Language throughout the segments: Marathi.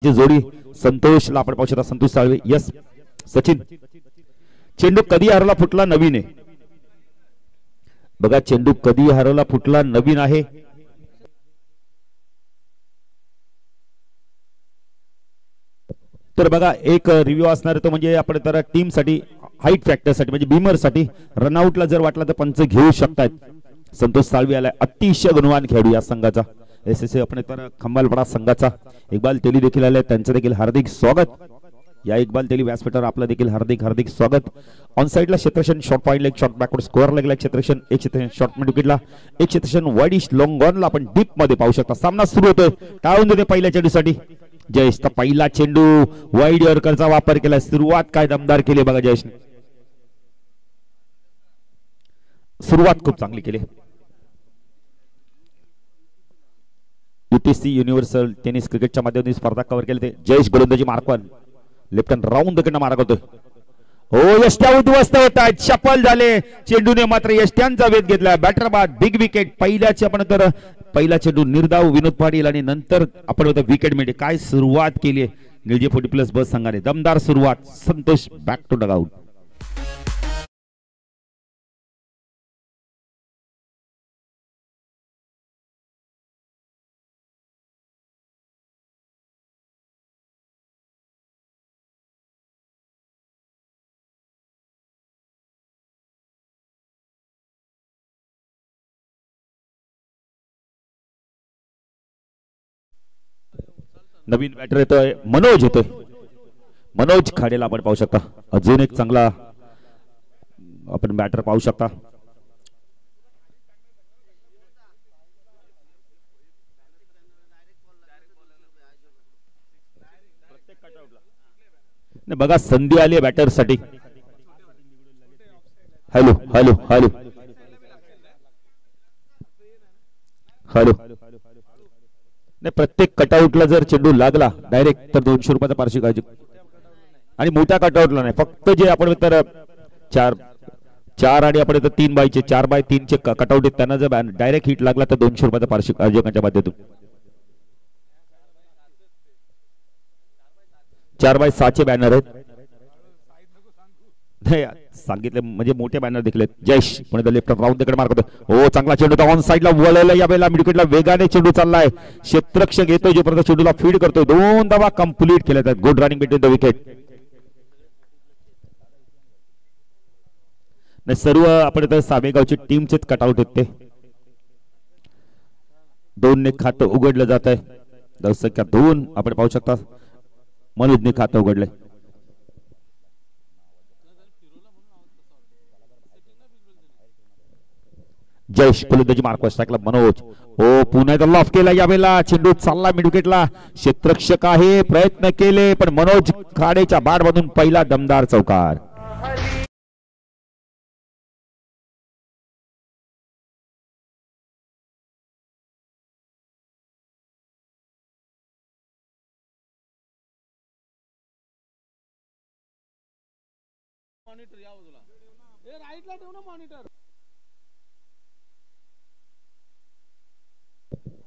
जोडी संतोषला आपण पाहू शकता. संतोष साळवे. यस सचिन. चेंडू कधी हरवला फुटला नवीन आहे बघा. चेंडू कधी हरवला फुटला नवीन आहे. तर बघा एक रिव्ह्यू असणार तो म्हणजे आपण तर टीम साठी हाईट फॅक्टर साठी म्हणजे बीमर साठी रनआउटला जर वाटला तर पंच घेऊ शकतात. संतोष साळवे आलाय अतिशय गुणवान खेळाडू या संघाचा. एसएससी आपण तर खंबालपडा संघाचा. इकबाल तेली देखील आले त्यांचं देखील हार्दिक स्वागत. या इकबाल तेली व्यासपीठावर आपलं देखील हार्दिक हार्दिक स्वागत. ऑन साइडला क्षेत्रक्षण short point leg short backward square लेगला क्षेत्रक्षण एक क्षेत्रक्षण शॉर्ट मिड विकेटला एक क्षेत्रक्षण वाईड इश लॉंग ऑनला आपण डीप मध्ये पाहू शकता. सामना सुरू होतोय. टाळून देते पहिल्या चेंडूसाठी जयेश. तर पहिला चेंडू वाईड यॉर्करचा वापर केला. सुरुवात काय दमदार केली बघा जयेशने. सुरुवात खूप चांगली केली. UTC युनिव्हर्सल टेनिस क्रिकेटच्या माध्यमातून स्पर्धा कव्हर केले ते जयेश. गोलंदाजी मार्कवर लेफ्ट हँड राऊंड कडनं मारा करतोय. हो यष्ट्या उद्ध्वस्त होत आहेत. शफल झाले. चेंडूने मात्र यष्ट्यांचा वेध घेतला. बॅटर बाद बिग विकेट. पहिल्याचे आपण तर पहिला चेंडू निर्धाव विनोद पाटील आणि नंतर आपण होतं विकेट मिळते. काय सुरुवात केली आहे निळजे 40+ बस संघाने. दमदार सुरुवात. Santosh back to dugout. नवीन बॅटर येतोय मनोज येतोय. मनोज खाडेला आपण पाहू शकता. अजून एक चांगला आपण बॅटर पाहू शकता. बघा संधी आली बॅटर साठी. Hello hello hello hello. नाही प्रत्येक कटआउटला जर चेंडू लागला डायरेक्ट तर 200 रुपयाचा पारितोषिक आहे. आणि मोठ्या कटआउटला नाही फक्त जे आपण तर चार आणि आपण 3 बायचे 4x3 चे कटआउट आहेत त्यांना जर डायरेक्ट हिट लागला तर 200 रुपयाचा पारितोषिक आयोजकांच्या माध्यमातून. 4x6 चे बॅनर आहेत. नाही सांगितले म्हणजे मोठे बॅनर देखील आहेत. जयेश पण लेफ्ट राऊंड तिकडे मार्क होतो. हो चांगला चेंडू ऑन साइडला वळवला. या वेळेला मिड विकेटला वेगाने चेंडू चाललाय. क्षेत्ररक्षक येतोय जोपर्यंत चेंडूला फीड करतोय. 2 धावा कंप्लीट केल्या आहेत. Good running between the wicket. नाही सर्व आपण तर सामेगावची टीमचेच कटआउट आहेत ते. 2 ने खातं उघडलं जात आहे. धावसंख्या 2 आपण पाहू शकता. मनोजने खातं उघडलंय. जयेश गोलंदाजी मार्कवर स्ट्राईकला मनोज. हो पुन्हा एकदा लॉफ केला. यावेळेला चेंडू चालला मिड विकेटला. क्षेत्ररक्षक आहे प्रयत्न केले पण मनोज खाडेच्या बॅट मधून पहिला दमदार चौकार.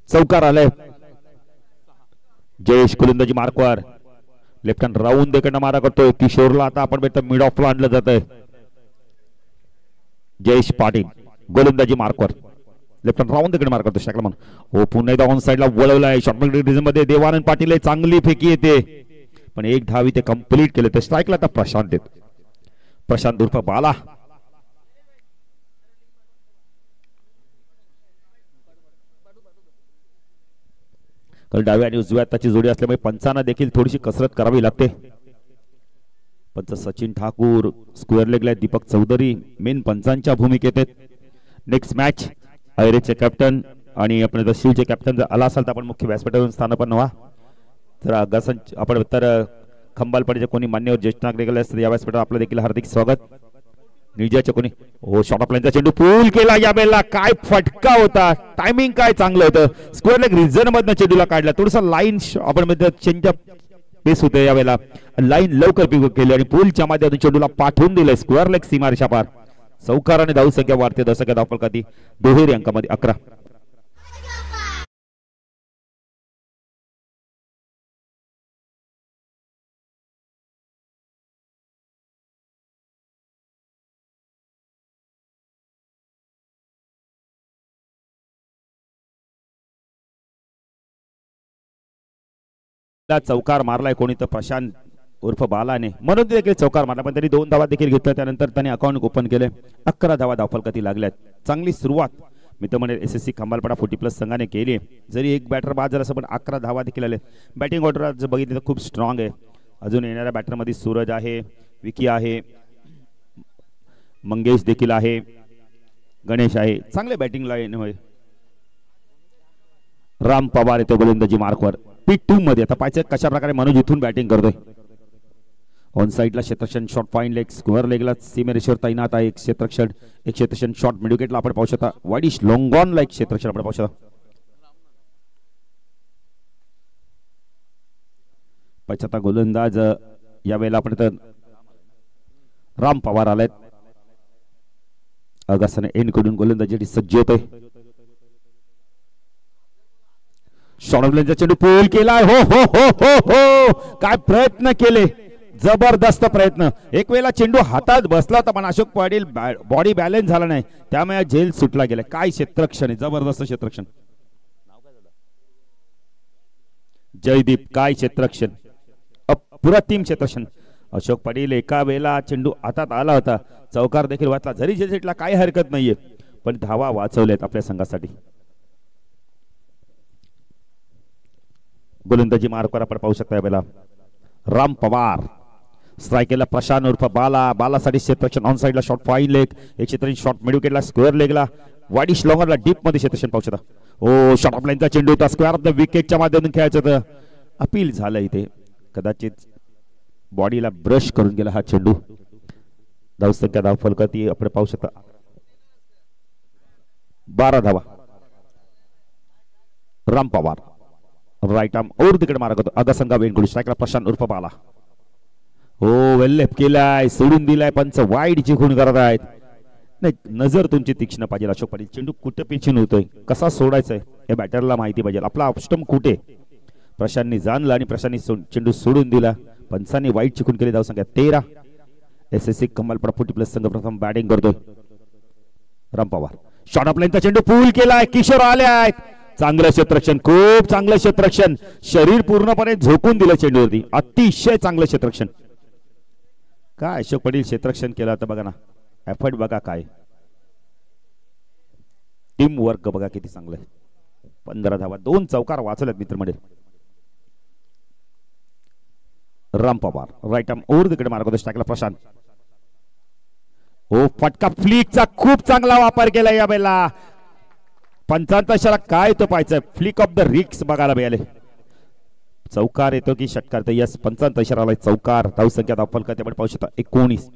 चौकार आलाय. जयेश गोलंदाजी मार्कवर लेफ्ट हँड राऊंड देखील मारा करतोय. किशोरला आता आपण भेटतो मिड ऑफला आणलं जात आहे. जयेश पाटील गोलंदाजी मार्कवर लेफ्ट हँड राऊंड देखील मारा करतो शकला म्हणून. हो पुन्हा एकदा ऑन साइडला वळवलाय. शॉर्ट डिव्हिजन मध्ये देवानंद पाटील चांगली फेकी येते पण एक धाव इथे कंप्लीट केले. तर स्ट्राईकला आता प्रशांत येतो. प्रशांत उर्फ बाला. कारण डाव्या आणि उजव्या हाताची जोडी असल्यामुळे पंचांना देखील थोडीशी कसरत करावी लागते. पंच सचिन ठाकूर स्क्वेअर लेगला दीपक चौधरी मेन पंचांच्या भूमिकेत आहेत. नेक्स्ट मॅच आयरेचे कॅप्टन आणि आपण जर शिवचे कॅप्टन जर आला असाल तर आपण मुख्य व्यासपीठावरून स्थानापन्न व्हा. तर आपण तर खंबालपडीचे कोणी मान्यवर ज्येष्ठ नागरिक असतात या व्यासपीठावर आपलं देखील हार्दिक स्वागत. निळजाचे कोणी हो शॉर्ट ऑफ लाईनचा चेंडू पूल केला. या वेळेला काय फटका होता. टायमिंग काय चांगलं होतं. स्क्वेअर लेग रिझन मधनं चेंडूला काढला. थोडसा लाईन आपण चेंजअप पेस होते या वेळेला. लाईन लवकर पिक केली आणि पूलच्या माध्यमातून चेंडूला पाठवून दिलंय स्क्वेअर लेग सीमारेषा पार. चौकाराने धावसंख्या वाढते. दशक धावफलकाती दुहेरी अंकामध्ये 11. चौकार मारलाय कोणी तर प्रशांत उर्फ बालाने, म्हणून देखील चौकार मारला, पण त्यांनी 2 धावा देखील घेतल्या. त्यानंतर त्यांनी अकाउंट ओपन केले. 11 धावा धावफलकाती लागल्यात. चांगली सुरुवात मी तर म्हणेल SSC खंबालपाडा 40+ संघाने केली. जरी एक बॅटर बाद झाला असं पण 11 धावा देखील आले. बॅटिंग ऑर्डर जर बघितलं तर खूप स्ट्रॉंग आहे. अजून येणाऱ्या बॅटरमध्ये सूरज आहे, विकी आहे, मंगेश देखील आहे, गणेश आहे. चांगले बॅटिंग लाईन होय. राम पवार येतो गोलंदाजी मार्कवर P2 मध्ये. आता पाहायचं कशा प्रकारे मनोज इथून बॅटिंग करतोय. ऑन साइडला क्षेत्रक्षण शॉट फाईन लेग, स्क्वेअर लेगला सीमेरेषेवर तैनात आहे. एक क्षेत्रक्षण शॉट मिड विकेटला आपण पाहू शकता. वाईडिश लॉंग ऑन लाईक क्षेत्रक्षण आपण पाहू शकता. 75 गोलंदाज यावेळेला आपण तर राम पवार आलेत. अगासाने एंड कडून गोलंदाजीसाठी सज्ज होतोय. शॉर्टलेनचा चेंडू पूल केलाय. हो हो हो हो हो, काय प्रयत्न केले, जबरदस्त प्रयत्न. एक वेळेला चेंडू हातात बसला होता पण अशोक पाटील बॉडी बॅलन्स झाला नाही, त्यामुळे झेल सुटला गेला. काय क्षेत्रक्षण आहे, जबरदस्त क्षेत्रक्षण. जयदीप काय क्षेत्रक्षण, अप्रतिम क्षेत्रक्षण. अशोक पाटील एका वेळेला चेंडू हातात आला होता, चौकार देखील वाचला. जरी झेल सुटला काही हरकत नाहीये, पण धावा वाचवल्यात आपल्या संघासाठी. गोलंदाजी मार्कवर आपण पाहू शकता यावेळेला राम पवार. स्ट्रायकेला प्रशांत उर्फ बालासाठी क्षेत्रक्षण. ऑन साइडला शॉट फाईन लेग, एक क्षेत्रक्षण शॉट मिड विकेटला, स्क्वेअर लेगला, वाईडिश लॉंगरला डीप मध्ये क्षेत्रक्षण पाहू शकता. ओ शॉट ऑफ लाईनचा चेंडू होता, स्क्वेअर ऑफ द विकेटच्या माध्यमातून खेळायचं होतं. अपील झालं इथे, कदाचित बॉडीला ब्रश करून गेला हा चेंडू. धावसंख्या धावफलकाती आपण पाहू शकता 12 धावा. Ram Pawar right arm over तिकडे मारत होतो. अगसंगा वेंगुर्डे. स्ट्रायकला प्रशांत उर्फ बाला. हो वेल लेफ्ट केलाय, सोडून दिलाय. पंच वाईड चिखून करत आहेत. नाही, नजर तुमची तीक्ष्ण पाहिजे अशोक पाटील. चेंडू कुठे पिचिंग होतोय, कसा सोडायचा आहे हे बॅटरला माहिती पाहिजे. आपला ऑप्स्टम कुठे, प्रशांतनी जाणला आणि प्रशांतनी चेंडू सोडून दिला. पंचांनी वाईड चिखून केली. धावसंख्या 13. SSC खंबालपाडा 40+ संघ प्रथम बॅटिंग करतोय. राम पवार शॉट ऑफ लाईनचा चेंडू पूल केलाय. किशोर आले आहेत. चांगलं क्षेत्रक्षण, खूप चांगलं क्षेत्रक्षण. शरीर पूर्णपणे झोकून दिलं चेंडूवरती. अतिशय चांगलं क्षेत्रक्षण. काय अशोक पाटील क्षेत्रक्षण केलं आता बघा ना. एफर्ट बघा, काय टीम वर्क बघा किती चांगलं आहे. 15 धावा, 2 चौकार वाचवल्यात मित्रमंडळी. Ram Pawar right arm over तिकडे मार्ग होता. स्ट्रायकला प्रशांत. ओ फटका फ्लिकचा खूप चांगला वापर केला या वेळेला. 55 इशारा काय तो पाहायचं. फ्लिक ऑफ द रिक्स बघायला मिळाले. चौकार येतो की षटकार, तर यस 55 इशारा चौकार. धावसंख्या धावफलकात आपण पाहू शकता 19.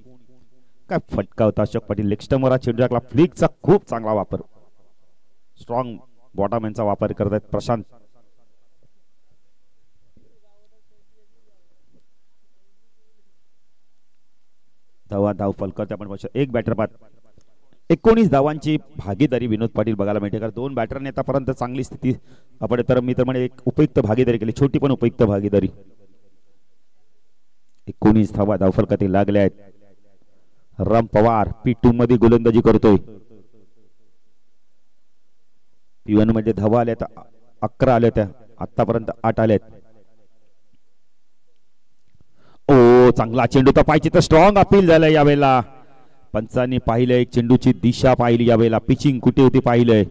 काय फटका होता अशोक पाटील. लेग स्टंपवर चेंडू टाकला. फ्लिकचा खूप चांगला वापर. स्ट्रॉंग बॉटमॅनचा वापर करत आहेत प्रशांत. धावफलकात आपण पाहू शकता एक बॅटर बाद. 19 धावांची भागीदारी विनोद पाटील बघायला मिळते. कारण 2 बॅटरने आतापर्यंत चांगली स्थिती आपण तर मी तर म्हणे एक उपयुक्त भागीदारी केली, छोटी पण उपयुक्त भागीदारी. 19 धावा धावफलकातील लागल्या आहेत. राम पवार P2 मध्ये गोलंदाजी करतोय. P1 मध्ये धावा आल्या 11 आल्या होत्या, आतापर्यंत 8 आल्यात. ओ चांगला चेंडू तर पाहिजे तर स्ट्रॉंग अपील झालं यावेळेला. पंचांनी पाहिलंय चेंडूची दिशा पाहिली यावेळेला. पिचिंग कुठे होती पाहिलंय.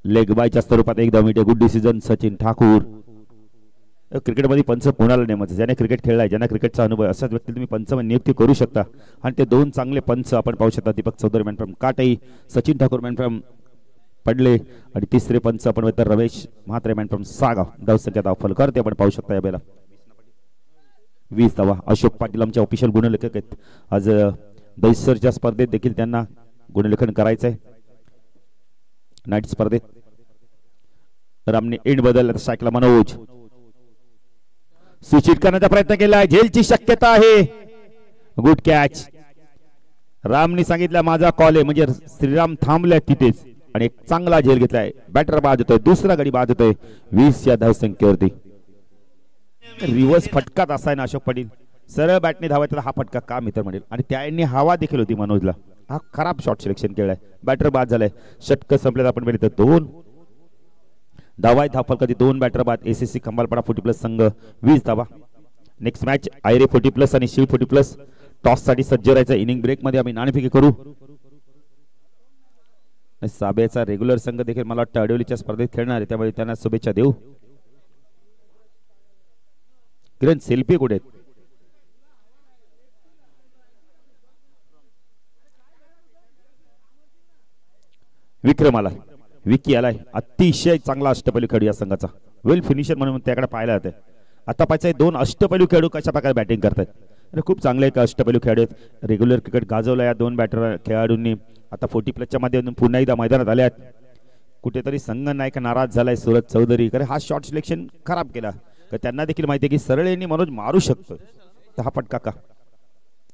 लेग बायच्या स्वरूपात एकदम गुड डिसिजन सचिन ठाकूर. क्रिकेटमध्ये पंच कोणाला नेमायचं, ज्याने क्रिकेट खेळलाय, ज्यांना क्रिकेटचा अनुभव, अशाच व्यक्ती तुम्ही पंच नियुक्ती करू शकता. आणि ते 2 चांगले पंच आपण पाहू शकता. दीपक चौधरी मॅन फ्रॉम काटई, सचिन ठाकूर मॅन फ्रॉम पडले, आणि तिसरे पंच आपण रमेश म्हात्रे मॅन फ्रॉम सागाव. धावसंख्या धावफलक ते आपण पाहू शकता यावेळेला 20 धावा. अशोक पाटील आमचे ऑफिशियल गुणलेखक आहेत. आज दैसरच्या स्पर्धेत देखील त्यांना गुणलेखन करायचं आहे. नाईट स्पर्धेत रामने एंड बदलला. सायकला मनोज स्विच हिट करण्याचा प्रयत्न केलाय. झेलची शक्यता आहे. Good catch. रामने सांगितलं माझा कॉल आहे, म्हणजे श्रीराम थांबल्या तिथेच आणि एक चांगला झेल घेतलाय. बॅटर बाद होतोय, दुसरा गडी बाद होतोय 20 या धावसंख्येवरती. रिव्हर्स फटकात असाय ना अशोक पाटील. सरळ बॅटने धावायचा हा फटका का मित्र म्हणेल. आणि त्यांनी हवा देखील होती मनोजला. हा खराब शॉट सिलेक्शन केलाय. बॅटर बाद झालाय. षटक संपल्यात आपण बघितलं 2. धावा धाव फलकाची 2 बॅटर बाद एसीसी खंबालपाडा 40 प्लस संघ 20 धावा. नेक्स्ट मॅच आयरे 40 प्लस आणि शिव 40 प्लस टॉस साठी सज्ज राहायचं. इनिंग ब्रेक मध्ये आम्ही नाणेफेकी करू. साबेचा रेग्युलर संघ देखील मला वाटतं अडवलीच्या स्पर्धेत खेळणार आहे, त्यामुळे त्यांना शुभेच्छा देऊ. किरण सेल्फी कुठे आहेत? विक्रम आलाय, विकी आलाय. अतिशय चांगला अष्टपैलू खेळू या संघाचा, वेल फिनिशर म्हणून त्याकडे पाहायला जाते. आता पाहिजे 2 अष्टपैलू खेळू कशा प्रकारे बॅटिंग करतात. खूप चांगले एक अष्टपैलू खेळाडू आहेत. रेग्युलर क्रिकेट गाजवला या 2 बॅटर खेळाडूंनी. आता 40 प्लसच्या माध्यमातून पुन्हा एकदा मैदानात आल्यात. कुठेतरी संघ नायक नाराज झालाय सूरज चौधरी, कारण हा शॉट सिलेक्शन खराब केला. त्यांना देखील माहिती आहे की सरळ यांनी मनोज मारू शकतो. हा फटका का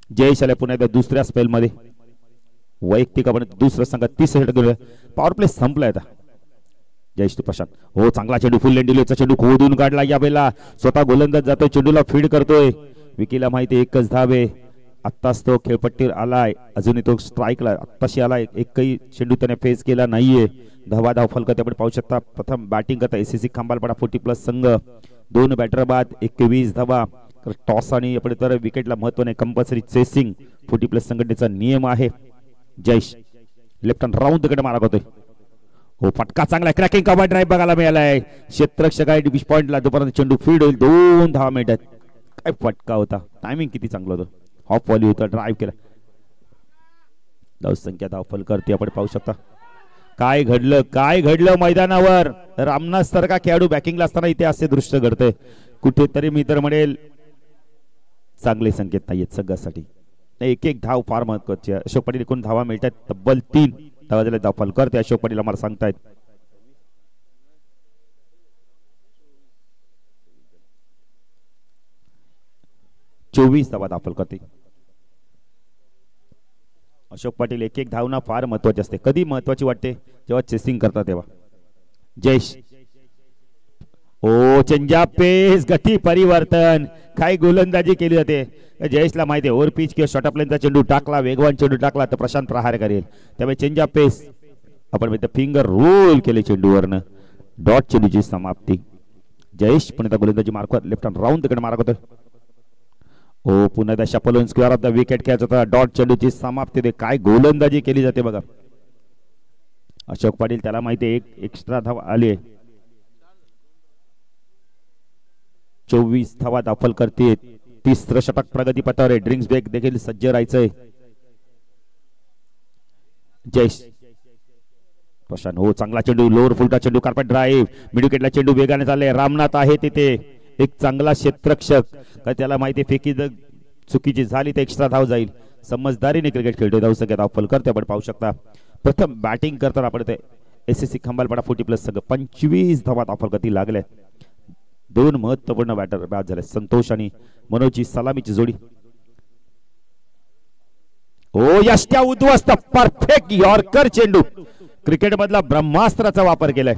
जयेश आला पुन्हा एकदा दुसऱ्या स्पेल मध्ये. वैयक्तिक आपण दुसरा संघ 30 षटक पॉवर प्ले संपलाय. आता जयेश तू प्रशांत, हो चांगला चेंडू, फुल लेंडिलेचा चेंडू खोदून काढला. या वेळेला स्वतः गोलंदाज जातोय, चेंडूला फीड करतोय. विकीला माहिती एकच धावे. आत्ताच तो खेळपट्टीवर आलाय, अजूनही तो स्ट्राईकला आत्ताशी आलाय. एकही चेंडू त्याने फेस केला नाहीये. धावा धाव फलकात आपण पाहू शकता. प्रथम बॅटिंग करता एसीसी खंबालपाडा 40 प्लस संघ. 2 बॅटर बाद 21 धावा. टॉस आणि आपण तर विकेटला महत्व नाही, कंपल्सरी चेसिंग 40 प्लस संघटनेचा नियम आहे. जयेश लेफ्ट हँड राऊंड कडे मारा करतोय. हो फटका चांगला, क्रॅकिंग कव्हर ड्राईव्ह बघायला मिळालाय. क्षेत्ररक्षक आहे डिश पॉइंटला, तोपर्यंत चेंडू फीड होईल. 2 धावा मिळतात. काय फटका होता, टायमिंग किती चांगलं होतं. ऑफ वॉली होता, ड्राईव्ह केला. धावसंख्या धाव फलकावरती आपण पाहू शकता. काय घडलं, काय घडलं मैदानावर. रामनाथ सारखा खेळाडू बॅटिंगला असताना इथे असे दृश्य घडतंय. कुठेतरी मी तर म्हणेल चांगले संकेत नाहीयेत संघासाठी. एक एक धाव फार महत्वाची आहे. अशोक पाटील एकूण धावा मिळतात तब्बल 3 धावा झाल्या. धाव फलकर ते अशोक पाटील आम्हाला सांगतायत. चोवीस धावा धाव फलकर. अशोक पाटील एक एक धावना फार महत्वाची असते. कधी महत्वाची वाटते जेव्हा चेसिंग करतात तेव्हा. जयेश ओ चेंजा पेस गती परिवर्तन, काय गोलंदाजी केली जाते. जयेशला माहिती आहे ओव्हर पिच किंवा शॉर्ट प्लेनचा चेंडू टाकला, वेगवान चेंडू टाकला तर प्रशांत प्रहार करेल. त्यामुळे चेंजा पेस आपण म्हणतो फिंगर रोल केले चेंडूवरनं. डॉट चेंडूची समाप्ती. जयेश पण गोलंदाजी मार्फत लेफ्ट हँड राऊंड तिकडे मारत होतो. ओ पुन्हा एकदा शपल स्क्वेअर ऑफ द विकेट खेळत होता. डॉट चेंडूची समाप्ती दे. काय गोलंदाजी केली जाते बघा. अशोक पाटील त्याला माहिती आहे एक एक्स्ट्रा धाव आली. 24 धावा दाखल करते. 30 षटक प्रगती पथावर आहे. ड्रिंक्स ब्रेक देखील सज्ज राहायचंय. जयेश प्रशांत हो चांगला चेंडू, लोअर फुलटा चेंडू, कार्पेट ड्राईव्ह, मिडविकेटला चेंडू वेगाने चालले. रामनाथ आहे तिथे एक चांगला क्षेत्ररक्षक. काय त्याला माहिती फेकी जर चुकीची झाली तर एक्स्ट्रा धाव जाईल. समजदारीने क्रिकेट खेळतोय. धावसंख्या धाव करते आपण पाहू शकता. प्रथम बॅटिंग करताना आपण ते एसएससी खंबालपाडा 40 प्लस संघ 25 धावा दाखल करती लागल्या. 2 महत्वपूर्ण बॅटर बाद झाले. संतोष आणि मनोजची सलामीची जोडी. ओ यष्ट्या उद्ध्वस्त परफेक्ट यॉर्कर चेंडू. क्रिकेट मधला ब्रह्मास्त्राचा वापर केलाय.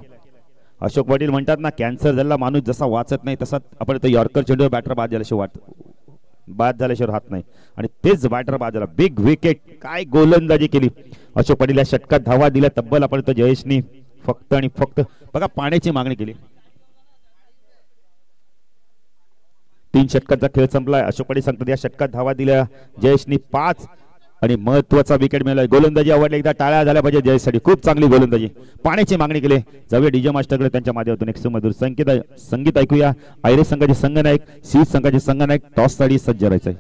अशोक पाटील म्हणतात ना कॅन्सर झाला माणूस जसा वाचत नाही तसा आपण तो यॉर्कर चेंडू बॅटर बाद झाल्याशिवाय बाद झाल्याशिवाय राहत नाही. आणि तेच बॅटर बाद झाला. Big wicket. काय गोलंदाजी केली अशोक पाटील. या षटकात धावा दिल्या तब्बल. आपण तो जयेशनी फक्त आणि फक्त बघा पाण्याची मागणी केली. 3 षटकांचा खेळ संपलाय. अशोक पाटील सांगतात या षटकात धावा दिल्या जयेशनी 5 आणि महत्वाचा विकेट मिळाला. गोलंदाजी आवडली. एकदा टाळ्या झाल्या पाहिजे जयेशसाठी. खूप चांगली गोलंदाजी. पाण्याची मागणी केली. जाऊया डीजे मास्टरकडे त्यांच्या माध्यमातून एक सुमधुर संगीत ऐकूया. आयरे संघाचे संघनायक, सी संघाचे संघनायक टॉस साठी सज्ज राहायचंय.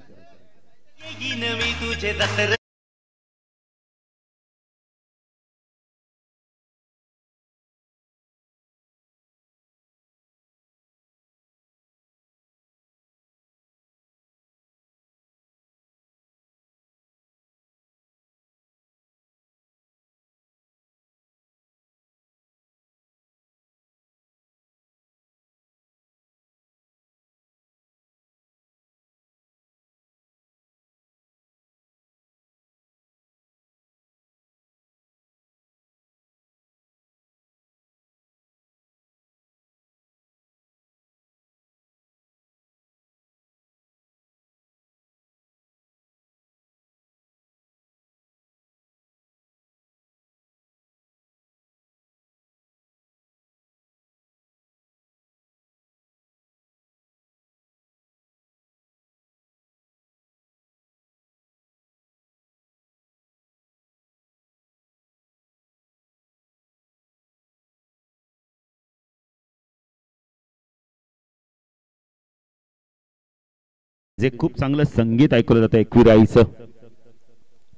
जे खूप चांगलं संगीत ऐकलं जातं एकविराईचं.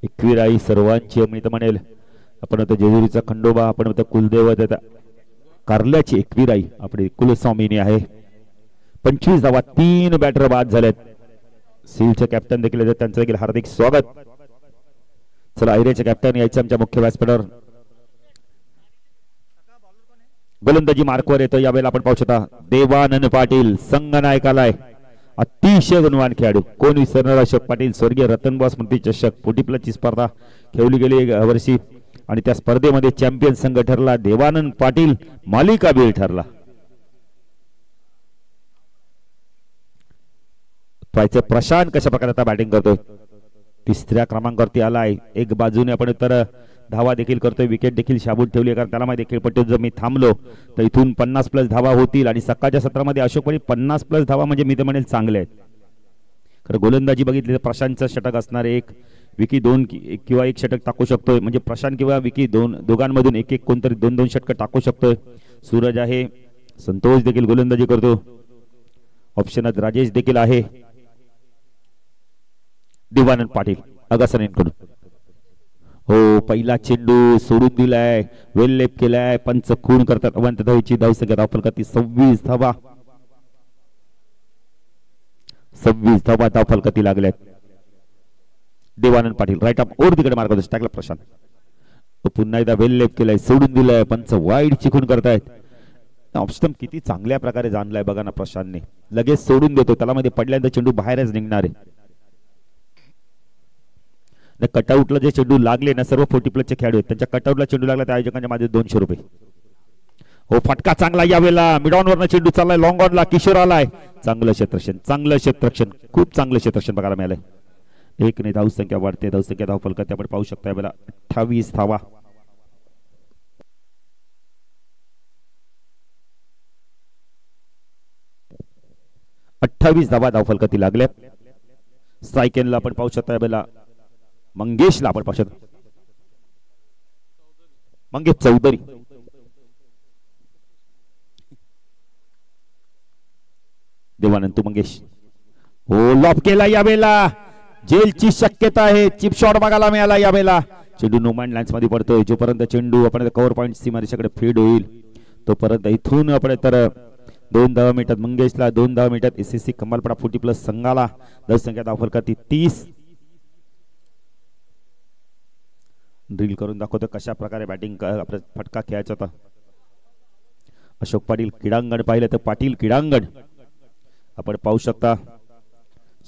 एकविराई सर्वांची मी तर म्हणेल, आपण आता जेजुरीचा खंडोबा, आपण आता कुलदैवत कारल्याची एकविराई आपली कुलस्वामिनी आहे. 25 धावा, 3 बॅटर बाद झालेत. सीलचे कॅप्टन देखील त्यांचं देखील हार्दिक स्वागत. चला आयरेचे कॅप्टन यायचे आमच्या मुख्य व्यासपीठावर. गोलंदाजी मार्कवर येतो. यावेळेला आपण पाहू शकता देवानंद पाटील संघनायक आलाय. अतिशय गुणवान खेळाडू. कोण विसरणार अशोक पाटील. स्वर्गीय रतनबॉस स्मृती चषक पोटीप्लसची स्पर्धा खेळली गेली वर्षी आणि त्या स्पर्धेमध्ये चॅम्पियन संघ ठरला. देवानंद पाटील मालिकावीर ठरला. प्रशांत कशा प्रकारे आता बॅटिंग करतोय. तिसऱ्या क्रमांकावरती आलाय. एक बाजूने आपण तर धावा देखील करतोय. विकेट देखील शाबूत ठेवली, कारण त्याला माहिती खेळपट्टीत जर मी थांबलो तर इथून 50+ धावा होतील आणि सकाळच्या सत्रामध्ये अशोक पाटील 50+ धावा म्हणजे मी तर म्हणेल चांगले आहेत. कारण गोलंदाजी बघितली तर प्रशांतचं षटक असणार. एक विकी 2 किंवा 1 षटक टाकू शकतोय. म्हणजे प्रशांत किंवा विकी दोघांमधून एक कोणतरी 2-2 षटक टाकू शकतोय. सूरज आहे. संतोष देखील गोलंदाजी करतो. ऑप्शनात राजेश देखील आहे. देवानंद पाटील अगासनेकडून हो पहिला चेंडू सोडून दिलाय. वेल लेप केलाय. पंच खून करतात. अवंत धावेची धावसंख्या धावफलकाती 26 धावा. 26 धावा धावफलकाती लागल्यात. Devanand Patil right arm over तिकडे मार्ग टाकला. प्रशांत पुन्हा एकदा वेल लेप केलाय. सोडून दिलाय. पंच वाईड चिखून करतायत. ऑप्शन किती चांगल्या प्रकारे जाणलाय बघा ना प्रशांतने. लगेच सोडून देतो. त्याला मध्ये पडल्यानंतर चेंडू बाहेरच निघणार आहे. कटआउटला जे चेंडू लागले ना सर्व 40+ खेळाडू आहेत. त्यांच्या कटआउटला चेंडू लागला त्या आयोजकांच्या माझे 200 रुपये. हो फटका चांगला यावेळेला. मिड ऑन वरनं चेंडू चाललाय. लॉंग ऑनला किशोर आलाय. चांगलं क्षेत्ररक्षण. चांगलं क्षेत्ररक्षण. खूप चांगलं क्षेत्ररक्षण बघायला मिळालंय. एक नाही धावसंख्या वाढते. धावसंख्या धावफलकात आपण पाहू शकता यावेळेला 28 धावा. धावफलकाती लागल्या. स्ट्राईक आपण पाहू शकता यावेळेला मंगेशला आपण पाहू शकतो. मंगेश चौधरी. देवानंद तू मंगेश हो लॉप केला यावेळेला. जेलची शक्यता आहे. चिप शॉट बघायला मिळाला यावेळेला. चेंडू नो मॅन लाईन्स मध्ये पडतोय. जोपर्यंत चेंडू आपण कव्हर पॉइंट सीमारेषेकडे फीड होईल तोपर्यंत इथून आपण तर 2 धावा मिळतात मंगेशला. 2 धावा मिळतात एसएससी कमालपडा 40+ संघाला. धावसंख्या धावफलकाती 30. ड्रिल करून दाखवतो कशा प्रकारे बॅटिंग आपला फटका खेळायचा होता. अशोक पाटील क्रीडांगण पाहिलं तर पाटील क्रीडांगण आपण पाहू शकता.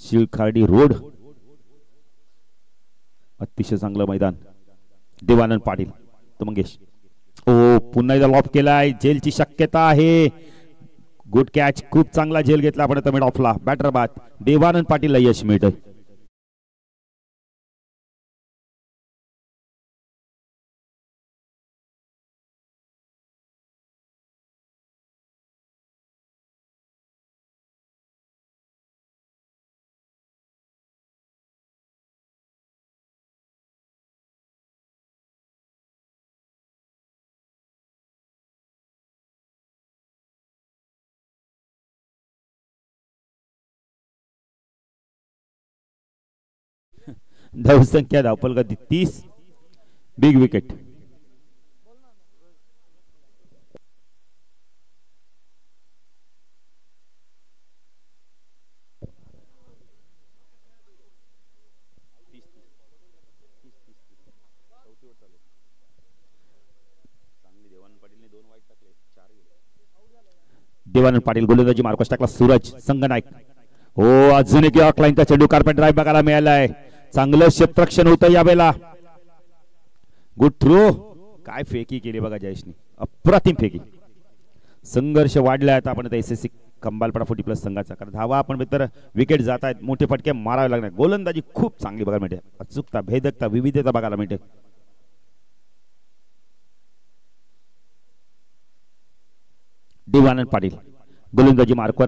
शिळखार्डी रोड अतिशय चांगलं मैदान. देवानंद पाटील तो मंगेश ओ पुन्हा एकदा लॉप केलाय. जेलची शक्यता आहे. Good catch. खूप चांगला झेल घेतला आपण मिड ऑफला. बॅटर बाद. देवानंद पाटीलला यश मिळतं. धावसंख्या धावफलकाती 30. Big wicket. देवानंद पाटील गोलंदाजी मार्कस टाकला. सूरज संघनायक हो अजून एक ऑकलाईनचा चेंडू कार्पेट ड्राईव्ह बघायला मिळालाय. चांगलं क्षेत्ररक्षण होतं यावेळेला. Good throw. काय फेकी केली बघा जयेशने. अप्रतिम फेकी. संघर्ष वाढलाय आता आपण एसएससी कंबालपडा 40+ संघाचा. कारण धावा आपण तर विकेट जात आहेत. मोठे फटके मारावे लागणार. गोलंदाजी खूप चांगली बघायला मिळते. अचूकता भेदकता विविधता बघायला मिळते. देवानंद पाटील गोलंदाजी मार्कवर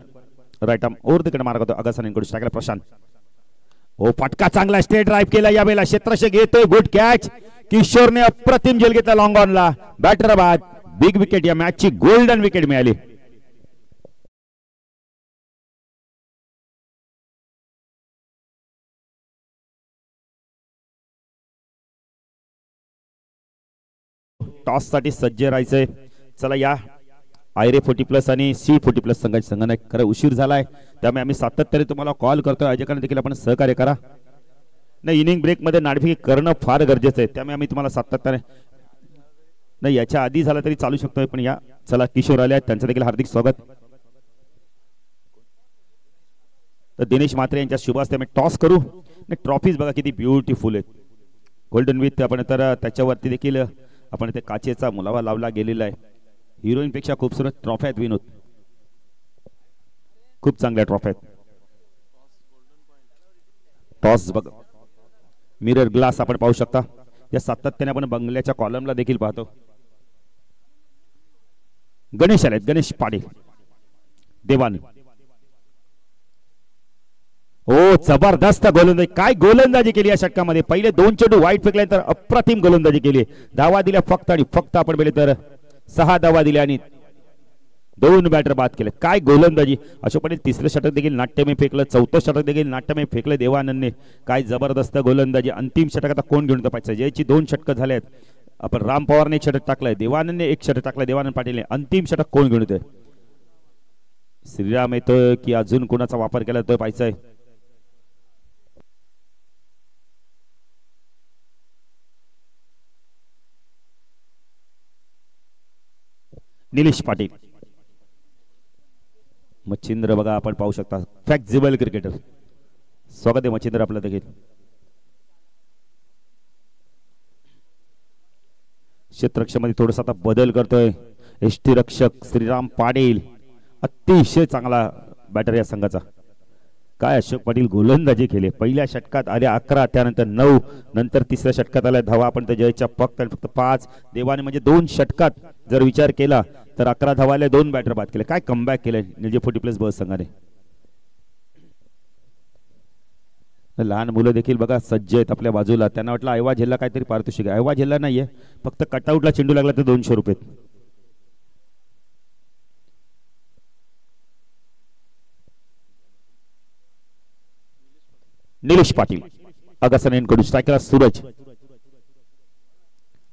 राईट आर्म ओर तिकडे मार्क होतो. अगासनेकडून टाकला प्रशांत. हो फटका चांगला स्ट्रेट ड्राईव्ह केला यावेळेला. क्षेत्ररक्षक घेतोय. Good catch. किशोरने अप्रतिम झेल घेतला लॉंग ऑनला. बॅटर बाद. Big wicket. या मॅचची गोल्डन विकेट मिळाली. टॉस साठी सज्ज राहायचंय. चला या आयरे 40+ आणि C40+ संघाचे संघाने खरं उशीर झालाय, त्यामुळे आम्ही सातत्याने तुम्हाला कॉल करतोय. आयोजकांना देखील आपण सहकार्य करा. नाही, इनिंग ब्रेक मध्ये नाणेफेक करणं फार गरजेचं आहे, त्यामुळे आम्ही तुम्हाला सातत्याने नाही याच्या आधी झाला तरी चालू शकतोय, पण या चला किशोर आले आहेत, त्यांचं देखील हार्दिक स्वागत. तर दिनेश म्हात्रे यांच्या शुभ हस्ते आम्ही टॉस करू. ट्रॉफीज बघा किती ब्युटिफुल आहेत, गोल्डन विथ आपण तर त्याच्यावरती देखील आपण ते काचेचा मुलावा लावला गेलेला आहे. हिरोईन पेक्षा खूपसूरत ट्रॉफी आहेत विनोद, खूप चांगल्या ट्रॉफी आहेत. टॉस बघ, मिरर ग्लास आपण पाहू शकता. या सातत्याने आपण बंगल्याच्या कॉलमला देखील पाहतो. गणेश आलेत, गणेश पाटील देवान. ओ जबरदस्त गोलंदाजी, काय गोलंदाजी केली या षटकामध्ये. पहिले 2 चेंडू वाईट फेकल्यानंतर अप्रतिम गोलंदाजी केली. धावा दिल्या फक्त आणि फक्त आपण बेले तर 6 धावा दिल्या आणि 2 बॅटर बाद केले. काय गोलंदाजी. अशोक पाटील तिसरं षटक देखील नाट्यमय फेकलं, चौथं षटक देखील नाट्यमय फेकलं देवानंदने. काय जबरदस्त गोलंदाजी. अंतिम षटक आता कोण घेऊन पाहिजे. जयची 2 षटकं झाले आहेत. आपण राम पवारने 1 षटक टाकलंय, देवानंदने 1 षटक टाकलंय, देवानंद पाटीलने. अंतिम षटक कोण घेऊन येतोय. श्रीराम येतोय की अजून कोणाचा वापर केला तो पाहायचा आहे. निलेश पाटील, मच्छिंद्र बघा आपण पाहू शकता, फ्लेक्झिबल क्रिकेटर. स्वागत आहे मच्छिंद्र आपलं देखील. क्षेत्ररक्षणामध्ये थोडासा आता बदल करतोय यष्टीरक्षक श्रीराम पाटील. अतिशय चांगला बॅटर या संघाचा. काय अशोक पाटील गोलंदाजी केली. पहिल्या षटकात आले 11, त्यानंतर 9, नंतर तिसऱ्या षटकात आल्या धावा आपण तर जयच्या फक्त 5. देवाने म्हणजे 2 षटकात जर विचार केला तर 11 धावा आल्या, 2 बॅटर बाद केले. काय कमबॅक केले निलजे 40+ बस संघाने. लहान मुलं देखील बघा सज्ज आहेत आपल्या बाजूला. त्यांना वाटलं ऐवा झेलला काहीतरी पारितोषिक आहे. ऐवा झेलला नाहीये, फक्त कटआउटला चेंडू लागला तर 200 रुपये. निलेश पाटील अगसनेकडून स्ट्रायकरला सूरज.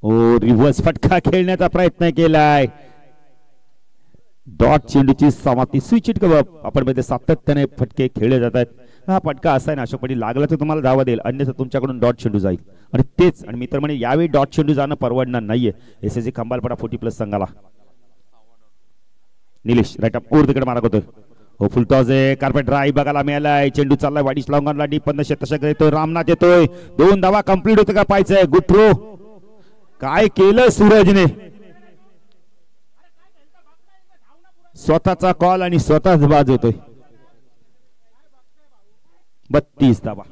ओ रिव्हर्स फटका खेळण्याचा प्रयत्न केलाय. डॉट चेंडूची समाप्ती. स्विच इट आपण मध्ये सातत्याने फटके खेळले जात आहेत. हा फटका असा आहे ना अशोक पाटील, लागला तर तुम्हाला धावा देईल, अन्यथा तुमच्याकडून डॉट चेंडू जाईल. आणि तेच आणि मित्र म्हणे यावेळी डॉट चेंडू जाणं परवडणार नाहीये एसएससी खंबालपडा 40+ संघाला. निलेश राईट अप ओर तिकडे मारक होतोय. हो फुल टॉस आहे, कार्पेट ड्राईव्ह बघायला मिळालाय. चेंडू चाललाय वाईट लॉंगॉनला, डीप 15 तशक येतोय. रामनाथ येतोय. 2 धावा कंप्लीट होते का पाहायचंय. Good throw. काय केलं सूरजने. स्वतःचा कॉल आणि स्वतःच बाज होतोय. 32 धावा.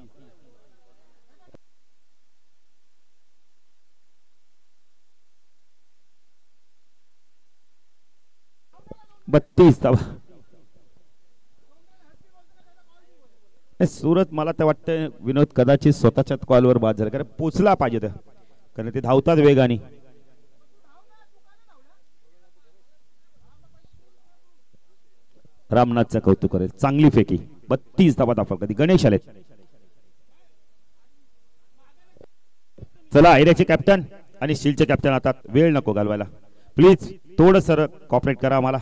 सूरज मला तर वाटतं विनोद कदाचित स्वतःच्याच कॉलवर बाद झाला, कारण पोचला पाहिजे तर, कारण ते धावतात वेगाने. रामनाथचं कौतुक करेल, चांगली फेकी. 32 धावा दाखवा. कधी गणेश आलेत. चला एरियाचे कॅप्टन आणि स्टीलचे कॅप्टन आता वेळ नको घालवायला प्लीज, थोडं सर कॉपरेट करा आम्हाला.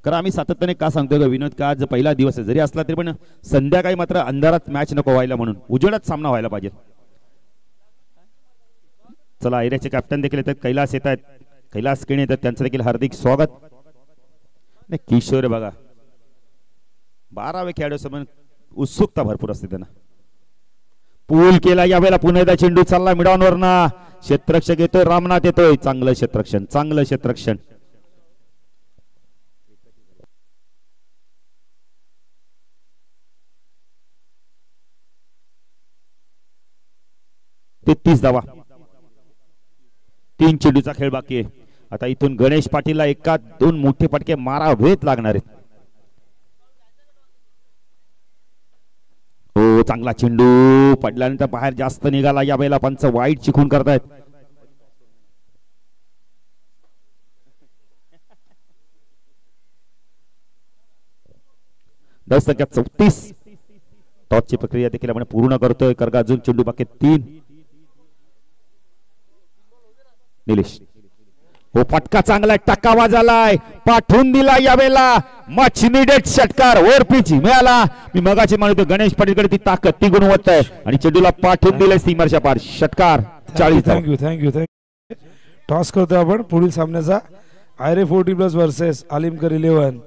कारण आम्ही सातत्याने का सांगतोय का विनोद, का आज पहिला दिवस आहे, जरी असला तरी पण संध्याकाळी मात्र अंधारात मॅच नको व्हायला, म्हणून उजेडात सामना व्हायला पाहिजे. चला एरियाचे कॅप्टन देखील येतात, कैलास येत आहेत, कैलास किणी येतात, त्यांचं देखील हार्दिक स्वागत. नाही किशोर बघा 12वे खेळाडू समोर उत्सुकता भरपूर असते त्यांना. पूल केला यावेळेला, पुन्हा एकदा चेंडू चालला मिडॉनवर ना, क्षेत्ररक्षक येतोय, रामनाथ येतोय. चांगलं क्षेत्ररक्षण, चांगलं क्षेत्ररक्षण. ते 30 धावा. 3 चेंडूचा खेळ बाकी आहे. आता इथून गणेश पाटीलला 1-2 मोठे फटके मारावेत लागणार आहेत. हो चांगला चेंडू पडल्यानंतर बाहेर जास्त निघाला. यावेळेला पंच वाईट चिखून करतायत. दस 34. टॉसची प्रक्रिया देखील आपण पूर्ण करतोय. करगा अजून चेंडू बाकी 3. निलेश हो फटका चांगला टक्का वाजलाय पाठवून दिला यावेळेला मच निडेड षटकार वर पिच मिळाला. मी मगाची म्हणतो गणेश पाटीलकडे ती ताकद ती गुणवत्ता आहे आणि चेंडूला पाठवून दिले सीमारच्या पार षटकार 40. थँक्यू. टॉस करतो आपण पुढील सामन्याचा आयरे 40+ वर्सेस आलिमकर 11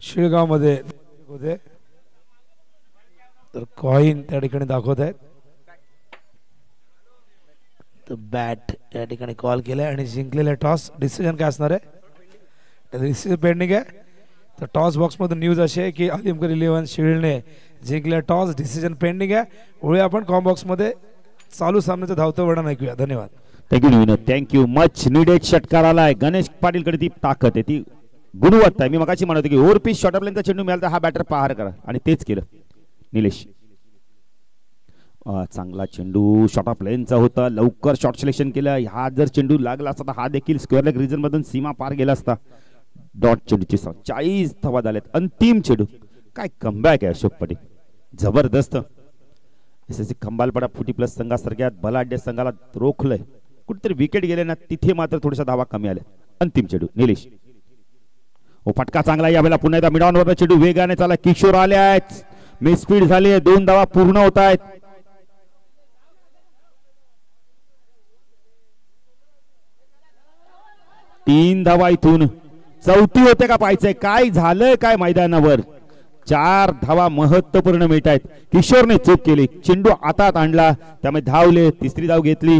शिळगाव मध्ये होते. तर कॉइन त्या ठिकाणी दाखवत आहेत. बॅट या ठिकाणी कॉल केलाय आणि जिंकलेला टॉस डिसिजन काय असणार आहे डिसिजन पेंडिंग आहे. तर टॉस बॉक्स मधून न्यूज अशी आहे की आलिमकर 11 शिळने जिंकले टॉस डिसिजन पेंडिंग आहे. वळूया आपण कॉम बॉक्स मध्ये चालू सामन्याचं धावतं वर्णन ऐकूया. धन्यवाद. थँक्यू मच निडेड षटकार आलाय. गणेश पाटीलकडे ती ताकद आहे ती गुणवत्ता आहे. मी मगाशी म्हणत होतो की ओव्हर पिच शॉर्ट ऑफ चेंडू मिळाला तर हा बॅटर पहार करा आणि तेच केलं निलेश. चांगला चेंडू शॉर्ट ऑफ लेनचा होता लवकर शॉर्ट सिलेक्शन केलं. हा जर चेंडू लागला असता तर हा देखील स्क्वेअर लेग रिजन मधून सीमा पार गेला असता. डॉट चेंडूची 40 धावा झाल्यात. अंतिम चेंडू काय कमबॅक आहे अशोक पाटील जबरदस्त. एसएससी खंबालपाडा 40+ संघासारख्या बलाढ्य संघाला रोखलंय. कुठेतरी विकेट गेले ना तिथे मात्र थोड्याशा धावा कमी आल्या. अंतिम चेंडू निलेश हो फटका चांगला यावेळेला पुन्हा एकदा मिडॉनवर चेंडू वेगाने चालला. किशोर आले आहेत मिस स्पीड झाली आहे 2 धावा पूर्ण होत आहेत. तीन धावा इथून चौथी होते का पाहायचंय काय झालंय काय मैदानावर. 4 धावा महत्वपूर्ण मिळत आहेत. किशोरने चूक केली चेंडू हातात आणला त्यामुळे धावले. तिसरी धाव घेतली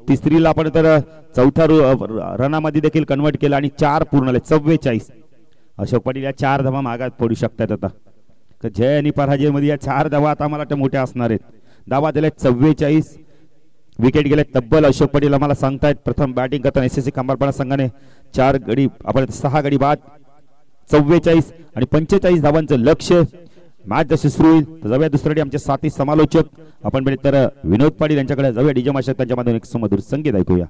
तिसरीला पण तर चौथ्या रनामध्ये देखील कन्वर्ट केला आणि 4 पूर्ण झाले 44. अशोक पाटील या 4 धावा मागात पडू शकतात आता. जय आणि पराजय मध्ये या 4 धावा आता मला वाटतं मोठ्या असणार आहेत. धावा दिल्या 44 विकेट गेले तब्बल. अशोक पाटील आम्हाला सांगतायत प्रथम बॅटिंग करताना एसएससी खंबालपाडा संघाने 4 गडी आपण 6 गडी बाद 44 आणि 45 धावांचं लक्ष्य. मॅच जशी सुरू होईल तर जाऊया दुसऱ्या आमचे साथी समालोचक आपण तर विनोद पाटील यांच्याकडे जाऊया. डीजे माशक त्यांच्या माध्यमातून एक सुमधुर संगीत ऐकूया.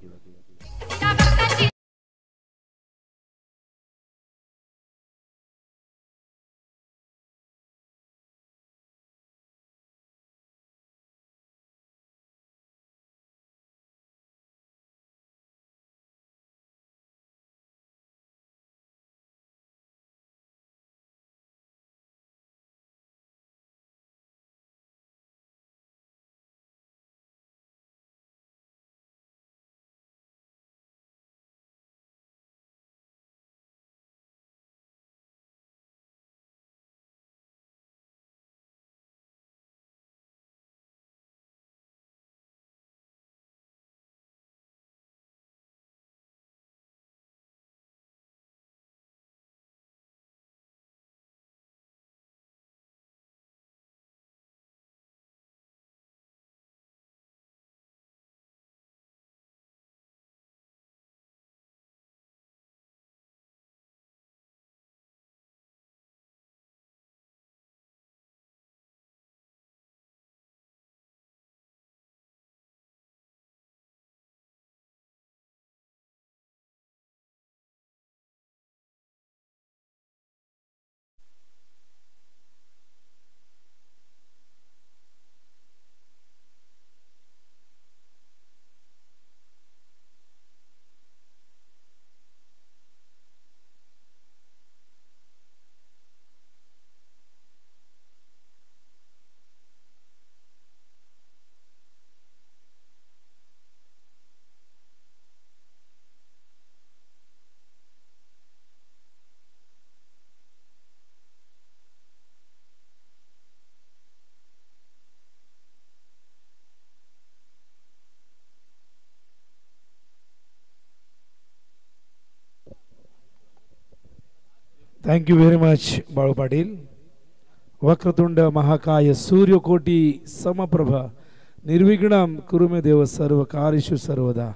Thank you very much Balu Patil. वक्रतुंड महाकाय सूर्यकोटी समप्रभ निर्विघ्नम कुरुमे देव सर्व कार्येषु सर्वदा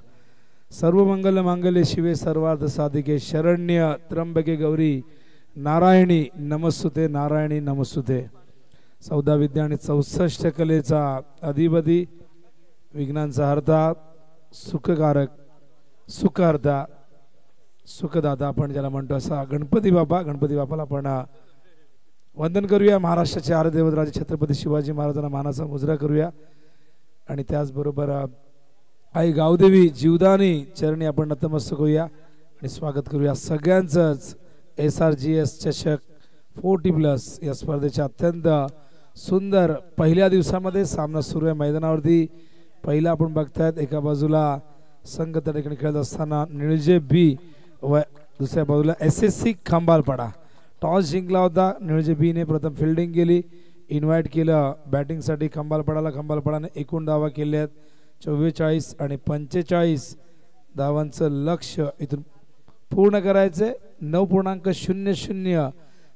सर्वमंगल मांगल्ये शिवे सर्वार्थ साधिके शरण्य त्र्यंबके गौरी नारायणी नमस्तुते नारायणी नमस्तुते. 14 विद्या आणि 64 कलेचा अधिपती विघ्नांचा हर्ता सुखकारक सुखहर्ता सुखदाता आपण ज्याला म्हणतो असा गणपती बाप्पाला आपण वंदन करूया. महाराष्ट्राचे आराध्य दैवत राजे छत्रपती शिवाजी महाराजांना मानाचा मुजरा करूया आणि त्याचबरोबर आई गावदेवी जीवदानी चरणी आपण नतमस्तक होऊया आणि स्वागत करूया सगळ्यांचंच SRGS चषक 40+ या स्पर्धेच्या अत्यंत सुंदर पहिल्या दिवसामध्ये सामना सुरू आहे मैदानावरती। पहिला आपण बघतायत एका बाजूला संघ त्या ठिकाणी खेळत असताना निळजे बी व दुसऱ्या बाजूला SSC खंबालपाडा। टॉस जिंकला होता निळजे बी ने, प्रथम फिल्डिंग केली, इन्व्हाइट केलं बॅटिंगसाठी खंबालपाडाला। खंबालपाडाने एकूण धावा केल्या 44 आणि 45 धावांचं लक्ष्य इथून पूर्ण करायचे। 9.00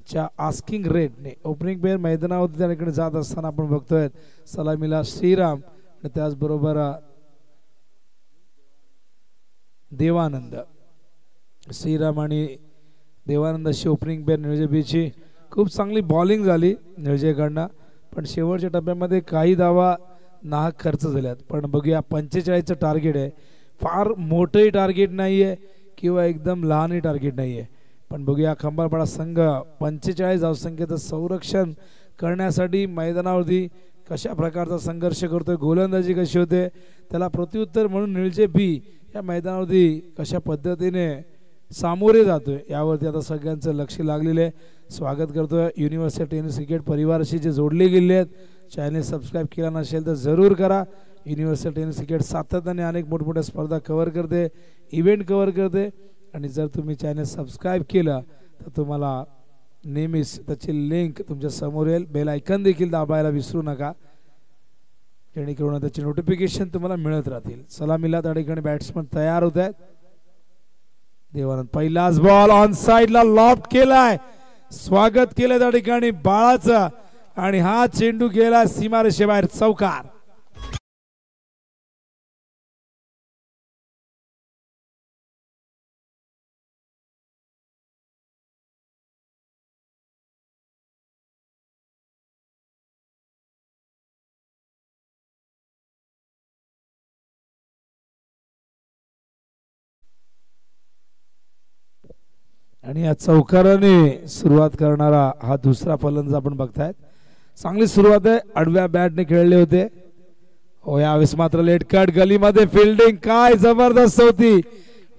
च्या आस्किंग रेटने ओपनिंग पेअर मैदानावरती त्या ठिकाणी जात असताना आपण बघतोय सलामीला श्रीराम आणि त्याचबरोबर देवानंद। श्रीराम आणि देवानंद अशी ओपनिंग पेअर निळजे बीची। खूप चांगली बॉलिंग झाली निळजेकडनं, पण शेवटच्या टप्प्यामध्ये काही धावा नाहक खर्च झाल्यात। पण बघूया 45चं टार्गेट आहे, फार मोठंही टार्गेट नाहीये किंवा एकदम लहानही टार्गेट नाहीये, पण बघूया खंबालपाडा संघ 45 धावसंख्येचं संरक्षण करण्यासाठी मैदानावरती कशा प्रकारचा संघर्ष करतोय, गोलंदाजी कशी होते त्याला प्रत्युत्तर म्हणून निळजे बी या मैदानावरती कशा पद्धतीने सामोरे जातोय यावरती आता सगळ्यांचं लक्ष लागलेलं आहे। स्वागत करतोय युनिव्हर्सल टेनिस क्रिकेट परिवाराशी जे जोडले गेले आहेत। चॅनल सबस्क्राईब केला नसेल तर जरूर करा। युनिव्हर्सल टेनिस क्रिकेट सातत्याने अनेक मोठमोठ्या स्पर्धा कव्हर करते, इव्हेंट कव्हर करते, आणि जर तुम्ही चॅनल सबस्क्राईब केलं तर तुम्हाला नेहमीच त्याची लिंक तुमच्या समोर येईल। बेल आयकॉन देखील दाबायला विसरू नका, जेणेकरून त्याची नोटिफिकेशन तुम्हाला मिळत राहतील। सलामीला त्या ठिकाणी बॅट्समन तयार होत आहेत। देवानंद पहिलाच बॉल ऑन साइडला लॉफ्ट केलाय, स्वागत केलं त्या ठिकाणी बाळाचं, आणि हा चेंडू गेला सीमारेषेबाहेर चौकार। आणि या चौकाराने सुरुवात करणारा हा दुसरा फलंदाज आपण बघतायत। चांगली सुरुवात आहे, आडव्या बॅटने खेळले होते। हो यावेळेस मात्र लेट कट गलीमध्ये फिल्डिंग काय जबरदस्त होती,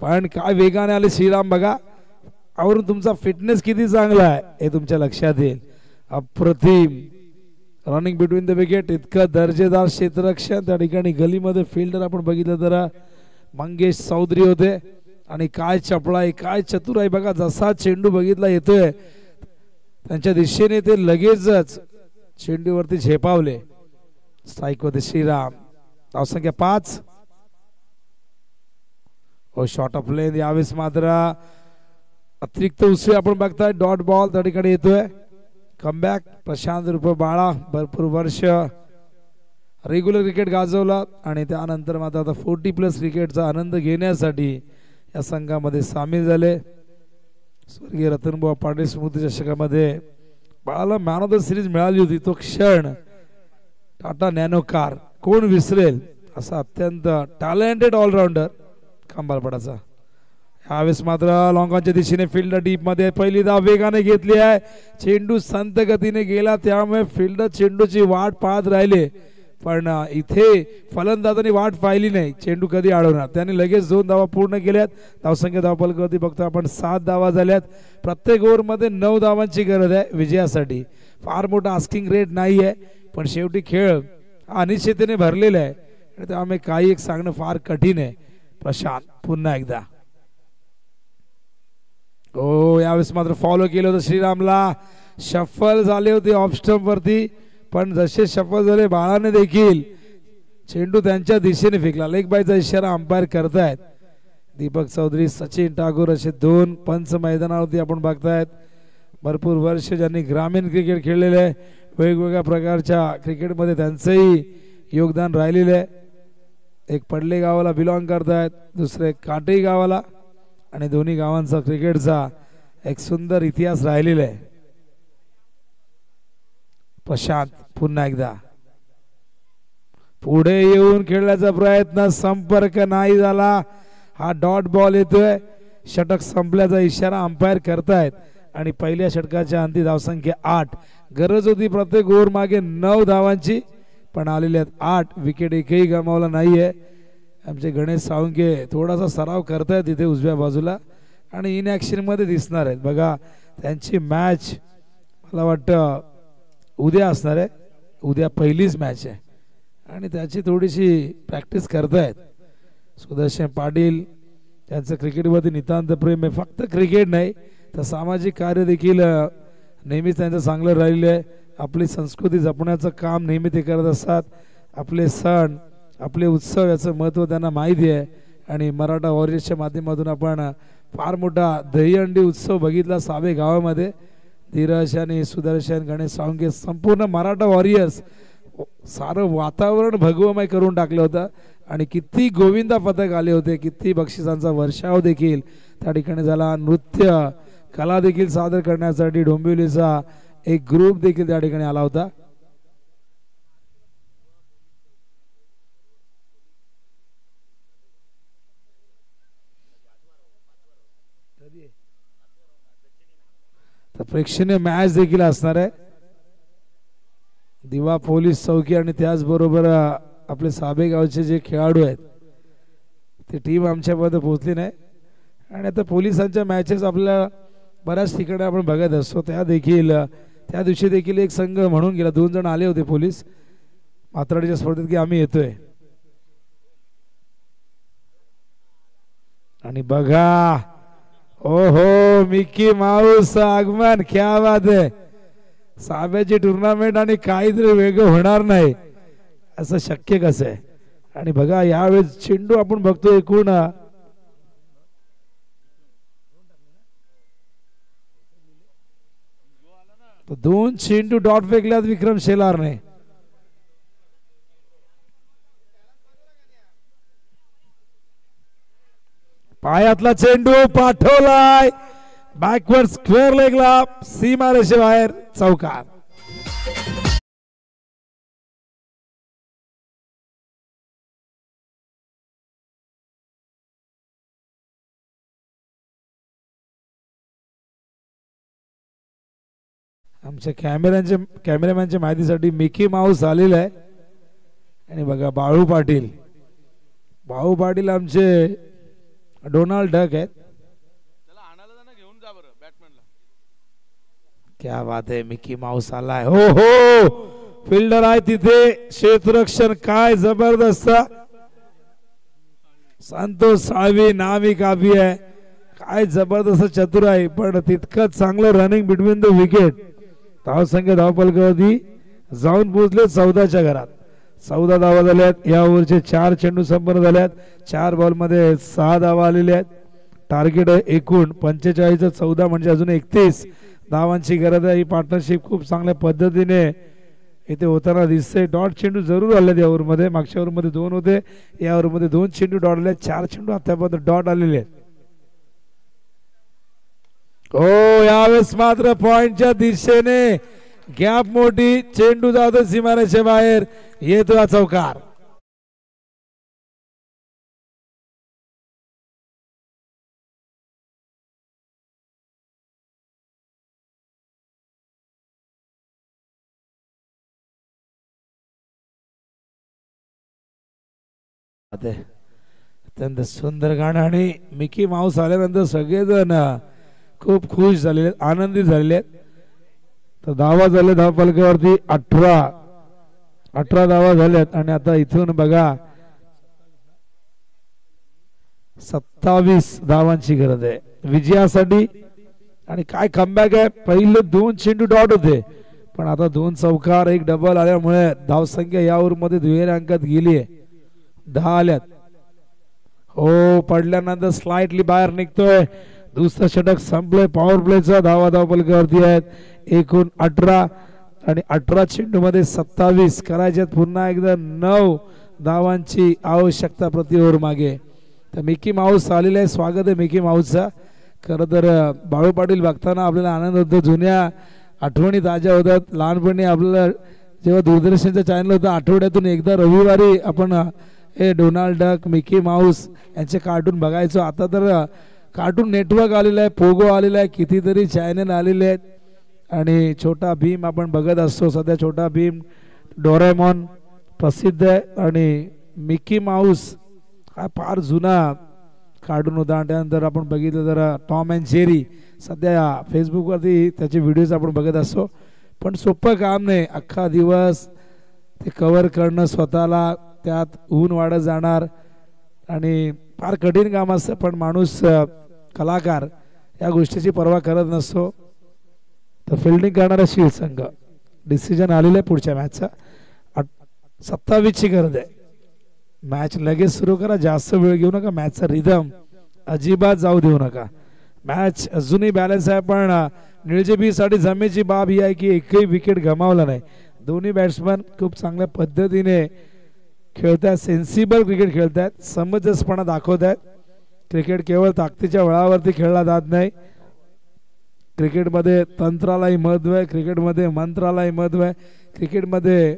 पण काय वेगाने आले श्रीराम बघा, आवरून तुमचा फिटनेस किती चांगला आहे हे तुमच्या लक्षात येईल। अप्रतिम रनिंग बिटवीन द विकेट, इतकं दर्जेदार क्षेत्ररक्षण त्या ठिकाणी गलीमध्ये। फिल्डर आपण बघितलं तर मंगेश चौधरी होते, आणि काय चपळाई काय चतुराई बघा, जसा चेंडू बघितला येतोय त्यांच्या दिशेने ते लगेचच चेंडूवरती झेपावले। स्ट्राइक होते श्रीराम, धावसंख्या 5। ओ शॉट ऑफ लेंथ, यावेळेस मात्र अतिरिक्त उसळी आपण बघताय, डॉट बॉल त्या ठिकाणी येतोय। कमबॅक प्रशांत रूप बाळा, भरपूर वर्ष रेग्युलर क्रिकेट गाजवला आणि त्यानंतर मात्र आता 40+ क्रिकेटचा आनंद घेण्यासाठी या संघामध्ये सामील झाले। स्वर्गीय रतनबुवा पाटील स्मृती चषकामध्ये बाळाला मॅन ऑफ द सिरीज मिळाली होती, तो क्षण टाटा नॅनो कार कोण विसरेल, असा अत्यंत टॅलेंटेड ऑलराऊंडर खंबालपाडाचा। यावेळेस मात्र लॉंगॉनच्या दिशेने फिल्डर डीप मध्ये पहिली धाव वेगाने घेतली आहे, चेंडू संत गतीने गेला त्यामुळे फिल्डर चेंडूची वाट पाहत राहिले, पण इथे फलंदाजांनी वाट पाहिली नाही, चेंडू कधी अडवणार, त्यांनी लगेच 2 धावा पूर्ण केल्यात। धावसंख्या धावफलकावरती बघतो आपण 7 धावा झाल्यात। प्रत्येक ओव्हरमध्ये 9 धावांची गरज आहे विजयासाठी। फार मोठा आस्किंग रेट नाही आहे, पण शेवटी खेळ अनिश्चिततेने भरलेला आहे आणि त्यामुळे काही एक सांगणं फार कठीण आहे। प्रशांत पुन्हा एकदा, हो यावेळेस मात्र फॉलो केलं होतं श्रीरामला, शफल झाले होते ऑफ स्टंप वरती, पण जसे शफल झाले बाळाने देखील चेंडू त्यांच्या दिशेने फेकला। लेग बायचा इशारा अंपायर करतायत दीपक चौधरी, सचिन ठाकूर असे 2 पंच मैदानावरती आपण बघतायत। भरपूर वर्ष ज्यांनी ग्रामीण क्रिकेट खेळलेले आहे, वेगवेगळ्या प्रकारच्या क्रिकेटमध्ये त्यांचंही योगदान राहिलेलं आहे। एक पडले गावाला बिलॉंग करतायत, दुसरे काटेई गावाला, आणि दोन्ही गावांचा क्रिकेटचा एक सुंदर इतिहास राहिलेला आहे। प्रशांत पुन्हा एकदा पुढे येऊन खेळण्याचा प्रयत्न, संपर्क नाही झाला, हा डॉट बॉल येतोय, षटक संपल्याचा इशारा अंपायर करतायत आणि पहिल्या षटकाच्या अंती धावसंख्या 8। गरज होती प्रत्येक ओव्हर मागे 9 धावांची, पण आलेल्या 8 विकेट एकही गमावला नाहीये। आमचे गणेश साळुंके थोडासा सराव करतायत तिथे उजव्या बाजूला आणि इन ॲक्शनमध्ये दिसणार आहेत. बघा त्यांची मॅच मला वाटतं उद्या असणार आहे. उद्या पहिलीच मॅच आहे आणि त्याची थोडीशी प्रॅक्टिस करतायत. सुदर्शन पाटील त्यांचं क्रिकेटवरती नितांत प्रेम आहे. फक्त क्रिकेट नाही तर सामाजिक कार्य देखील नेहमीच त्यांचं चांगलं राहिलं आहे. आपली संस्कृती जपण्याचं काम नेहमी ते करत असतात. आपले सण आपले उत्सव याचं महत्त्व त्यांना माहिती आहे आणि मराठा वॉरियर्सच्या माध्यमातून आपण फार मोठा दहीहंडी उत्सव बघितला सावे गावामध्ये. धीरज आणि सुदर्शन गणेश साळुंके संपूर्ण मराठा वॉरियर्स सारं वातावरण भगवमय करून टाकलं होतं आणि किती गोविंदा पथक आले होते, किती बक्षिसांचा वर्षाव देखील त्या ठिकाणी झाला. नृत्य कला देखील सादर करण्यासाठी डोंबिवलीचा एक ग्रुप देखील त्या ठिकाणी आला होता. तर प्रेक्षणीय मॅच देखील असणार आहे. दिवा पोलीस चौकी आणि त्याचबरोबर आपले साबेगावचे जे खेळाडू आहेत ते टीम आमच्यापर्यंत पोहोचली नाही आणि आता पोलिसांच्या मॅचेस आपल्याला बऱ्याच ठिकाणी आपण बघत असतो. त्या दिवशी देखील एक संघ म्हणून गेला, 2 जण आले होते पोलीस मात्राडीच्या स्पर्धेत की आम्ही येतोय. आणि बघा ओहो मिकी माऊस आगमन, क्या बात आहे. साब्याची टुर्नामेंट आणि काहीतरी वेगळं होणार नाही असं शक्य कसं आहे. आणि बघा यावेळेस चेंडू आपण बघतो एकूण 2 चेंडू डॉट फेकल्यात विक्रम शेलारने. पायातला चेंडू पाठवलाय बॅकवर्ड स्क्वेअर लेगला, सीमारेषे बाहेर चौकार. आमच्या कॅमेरामॅनच्या माहितीसाठी मिकी माऊस आलेला आहे आणि बघा बाळू पाटील आमचे डोनाल्ड डक आहेत. क्या बात आहे, मिकी माऊस आलाय. हो हो फिल्डर आहे तिथे, क्षेत्ररक्षण काय जबरदस्त. संतोष साळवी नामी काफी आहे, काय जबरदस्त चतुर आहे पण तितकंच चांगलं रनिंग बिटवीन द विकेट. धावसंख्या धावपलकावरती जाऊन पोहोचले 14च्या घरात. 14 धावा झाल्यात. या ओव्हरचे 4 चेंडू संपन्न झाल्यात. 4 बॉलमध्ये 6 धावा आलेल्या आहेत. टार्गेट एकूण 45 14 म्हणजे अजून 31 धावांची गरज आहे. ही पार्टनरशिप खूप चांगल्या पद्धतीने इथे होताना दिसते. डॉट चेंडू जरूर आले या ओव्हरमध्ये. मागच्या ओव्हरमध्ये 2 होते, या ओव्हरमध्ये 2 चेंडू डॉट आले. 4 चेंडू आतापर्यंत डॉट आलेले आहेत. हो यावेळेस मात्र पॉइंटच्या दिशेने गॅप मोठी, चेंडू जातो सीमारेषे बाहेर, येतो हा चौकार. अत्यंत सुंदर गाणं आणि मिकी माऊस आल्यानंतर सगळेजण खूप खुश झालेले, आनंदित झालेले. तर धावा झाले धावपलकावरती 18 धावा झाल्यात आणि आता इथून बघा 27 धावांची गरज आहे विजयासाठी. आणि काय कमबॅक आहे. पहिले 2 चेंडू डॉट होते पण आता 2 चौकार 1 डबल आल्यामुळे धावसंख्या या ओव्हरमध्ये दुहेरी अंकात गेली आहे. 10 आल्यात. हो पडल्यानंतर स्लाइटली बाहेर निघतोय. दुसरं षटक संपलंय. पॉवर प्लेचा धावा धावपलकावरती आहेत एकूण 18 आणि 18 चेंडू मध्ये 27 करायच्यात. पुन्हा एकदा 9 धावांची आवश्यकता प्रति ओव्हर मागे. तर मिकी माऊस आलेला आहे. स्वागत आहे मिकी माऊसचा. खरं तर बाळू पाटील बघताना आपल्याला आनंद होतो. जुन्या आठवणी ताज्या होतात. लहानपणी आपल्याला जेव्हा दूरदर्शनच्या चॅनल होतं आठवड्यातून एकदा रविवारी आपण हे डोनाल्ड डक मिकी माऊस यांचे कार्टून बघायचो. आता तर कार्टून नेटवर्क आलेलं आहे, पोगो आलेला आहे, कितीतरी चॅनल आलेले आहेत आणि छोटा भीम आपण बघत असतो. सध्या छोटा भीम डोरेमॉन प्रसिद्ध आहे आणि मिकी माऊस हा फार जुना कार्टून होता. आणि त्यानंतर आपण बघितलं तर टॉम अँड जेरी, सध्या फेसबुकवरती त्याचे व्हिडिओज आपण बघत असतो. पण सोपं काम नाही, अख्खा दिवस ते कव्हर करणं स्वतःला, त्यात ऊन वाढत जाणार आणि फार कठीण काम असतं. पण माणूस कलाकार या गोष्टीची पर्वा करत नसतो. तर फिल्डिंग करणारा शील संघ डिसिजन आलेलं आहे पुढच्या मॅचचा. 27ची गरज आहे. मॅच लगेच सुरू करा, जास्त वेळ घेऊ नका, मॅचचा रिदम अजिबात जाऊ देऊ नका. मॅच अजूनही बॅलन्स आहे. पण निळजेबी साठी जमेची बाब ही आहे की एकही विकेट गमावला नाही. दोन्ही बॅट्समन खूप चांगल्या पद्धतीने खेळतात, सेन्सिबल क्रिकेट खेळतात, समंजसपणा दाखवतात. क्रिकेट केवळ ताकदीच्या बळावरती खेळला जात नाही. क्रिकेटमध्ये तंत्रालाही महत्व आहे, क्रिकेटमध्ये मंत्रालाही महत्व आहे, क्रिकेटमध्ये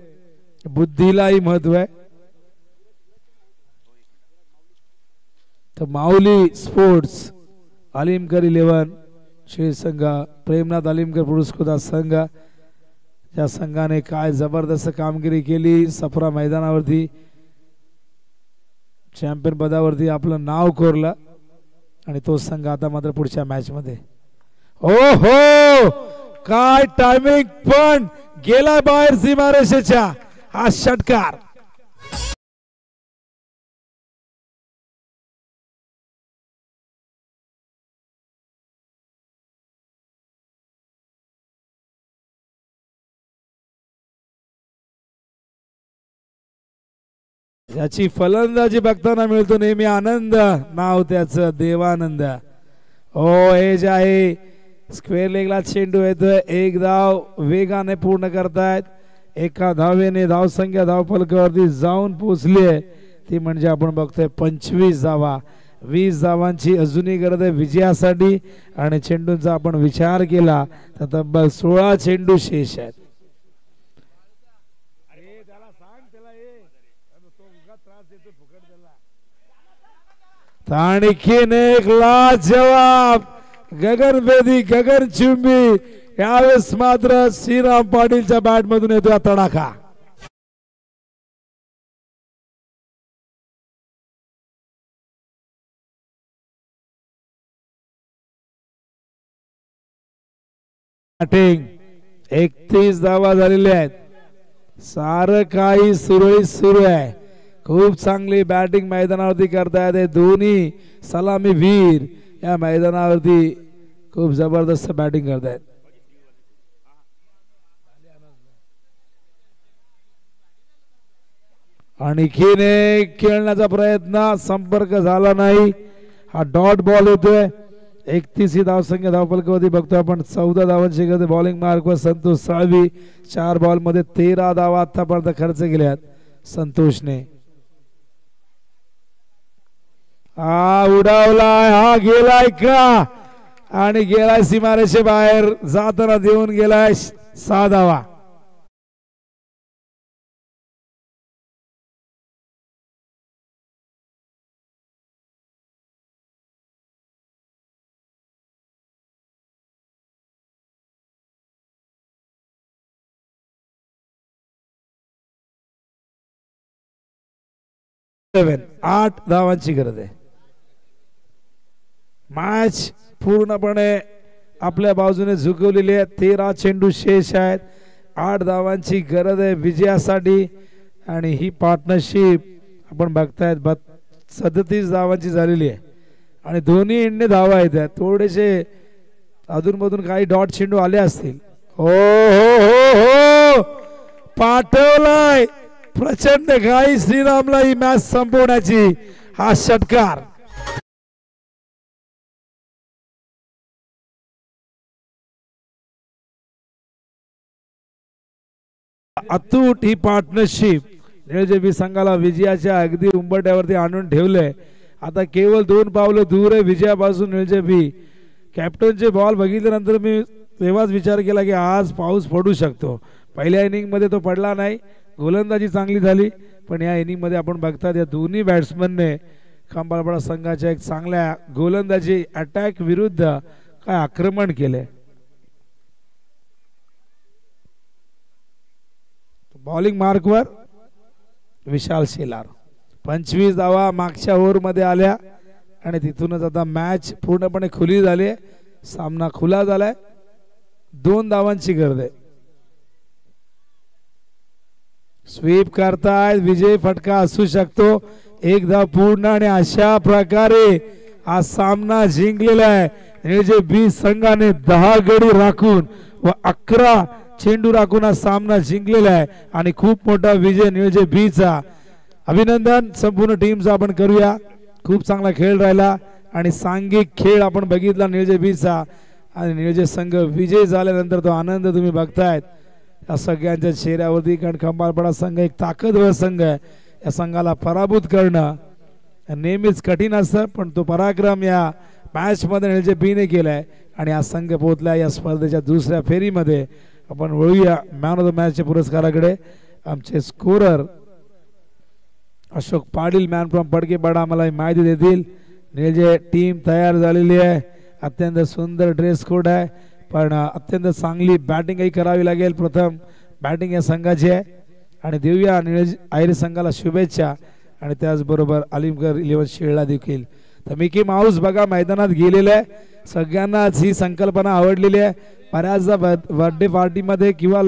बुद्धीलाही महत्व आहे. तर माऊली स्पोर्ट्स, अलीमकर 11 शील संघ, प्रेमनाथ अलीमकर पुरस्कृत संघ, या संघाने काय जबरदस्त कामगिरी केली. सफरा मैदानावरती चॅम्पियन पदावरती आपलं नाव कोरलं. आणि तो संघ आता मात्र पुढच्या मॅच मध्ये, हो हो काय टायमिंग, पण गेला बाहेर सीमारेषेच्या. हा षटकार याची फलंदाजी बघताना मिळतो नेहमी आनंद. नाव त्याचं देवानंद. ओ एज आहे, स्क्वेअर लेगला चेंडू येतोय. एक धाव वेगाने पूर्ण करतायत. एका धावेने धावसंख्या धावफलकावरती जाऊन पोहोचली आहे. ती म्हणजे आपण बघतोय 25 धावा. 20 धावांची अजूनही गरज आहे विजयासाठी. आणि चेंडूंचा आपण विचार केला तर तब्बल 16 चेंडू शेष आहेत. आणखीन एक लाजवाब गगनभेदी गगनचुंबी यावेळेस मात्र श्रीराम पाटीलच्या बॅट मधून येतोय तडाखा. बॅटिंग 31 धावा झालेल्या आहेत. सारं काही सुरळीत सुरू आहे. खूप चांगली बॅटिंग मैदानावरती करतायत दोन्ही सलामी वीर. या मैदानावरती खूप जबरदस्त बॅटिंग करतायत. आणखीन एक खेळण्याचा प्रयत्न, संपर्क झाला नाही. हा डॉट बॉल होतोय. 31 ही धावसंख्या धावफलकावरती बघतोय आपण. 14 धावांची गती बॉलिंग मार्कवर संतोष साळवी. 4 बॉल मध्ये 13 धावा आतापर्यंत खर्च केल्यात संतोषने. हा उडावलाय, हा गेलाय का, आणि गेलाय सीमारेषे बाहेर जाताना देऊन गेलाय 6 धावा. आठ धावांची गरज आहे. मॅच पूर्णपणे आपल्या बाजूने झुकवलेली आहे. 13 चेंडू शेष आहेत. 8 धावांची गरज आहे विजयासाठी. आणि ही पार्टनरशिप आपण बघतायत 37 धावांची झालेली आहे. आणि दोन्ही एंडने धावा येतात. थोडेसे अधूनमधून काही डॉट चेंडू आले असतील. हो हो हो हो पाठवलाय प्रचंड घाई श्रीरामला ही मॅच संपवण्याची. हा षटकार अतूट ही पार्टनरशिप निळजेबी संघाला विजयाच्या अगदी उंबरठ्यावरती आणून ठेवले. आता केवळ 2 पावलं दूर आहे विजयापासून निळजेबी. कॅप्टनचे बॉल बघितल्यानंतर मी तेव्हाच विचार केला की आज पाऊस पडू शकतो. पहिल्या इनिंग मध्ये तो पडला नाही. गोलंदाजी चांगली झाली. पण या इनिंग मध्ये आपण बघतात या दोन्ही बॅट्समनने खंबाळपाडा संघाच्या एक चांगल्या गोलंदाजी अटॅक विरुद्ध काय आक्रमण केले. बॉलिंग मार्कवर विशाल शेलार. 25 धावा मागच्या ओव्हर मध्ये आल्या आणि तिथूनच आता मॅच पूर्णपणे खुली झाली. सामना खुला झालाय. 2 धावांची गरज आहे. स्वीप करतायत. विजय फटका असू शकतो. 1 धाव पूर्ण आणि अशा प्रकारे हा सामना जिंकलेला आहे. निळजे बी संघाने 10 गडी राखून व 11 चेंडू राखून हा सामना जिंकलेला आहे आणि खूप मोठा विजय निळजे बी चा. अभिनंदन संपूर्ण टीमचा आपण करूया. खूप चांगला खेळ राहिला आणि सांघिक खेळ आपण बघितला निळजे बी चा आणि निळजे संघ विजय झाल्यानंतर तो आनंद तुम्ही बघतायत या सगळ्यांच्या चेहऱ्यावरती. कारण खंबाळपाडा संघ एक ताकदवर संघ आहे. या संघाला पराभूत करणं नेहमीच कठीण असतं पण तो पराक्रम या मॅच मध्ये निळजे बीने केलाय आणि हा संघ पोहोचला या स्पर्धेच्या दुसऱ्या फेरीमध्ये. आपण वळूया मॅन ऑफ द मॅच च्या पुरस्काराकडे. आमचे scorer Ashok Patil man from Padkepada आम्हाला माहिती देतील. निळजे टीम तयार झालेली आहे. अत्यंत सुंदर ड्रेस कोड आहे पण अत्यंत चांगली बॅटिंगही करावी लागेल. प्रथम बॅटिंग या संघाची आहे आणि देऊया निळजे आयरे संघाला शुभेच्छा आणि त्याचबरोबर अलीमकर 11 शिळला देखील. तर मिकी माऊस बघा मैदानात गेलेलं आहे. सगळ्यांनाच ही संकल्पना आवडलेली आहे. बऱ्याचदा बर्थडे पार्टीमध्ये किंवा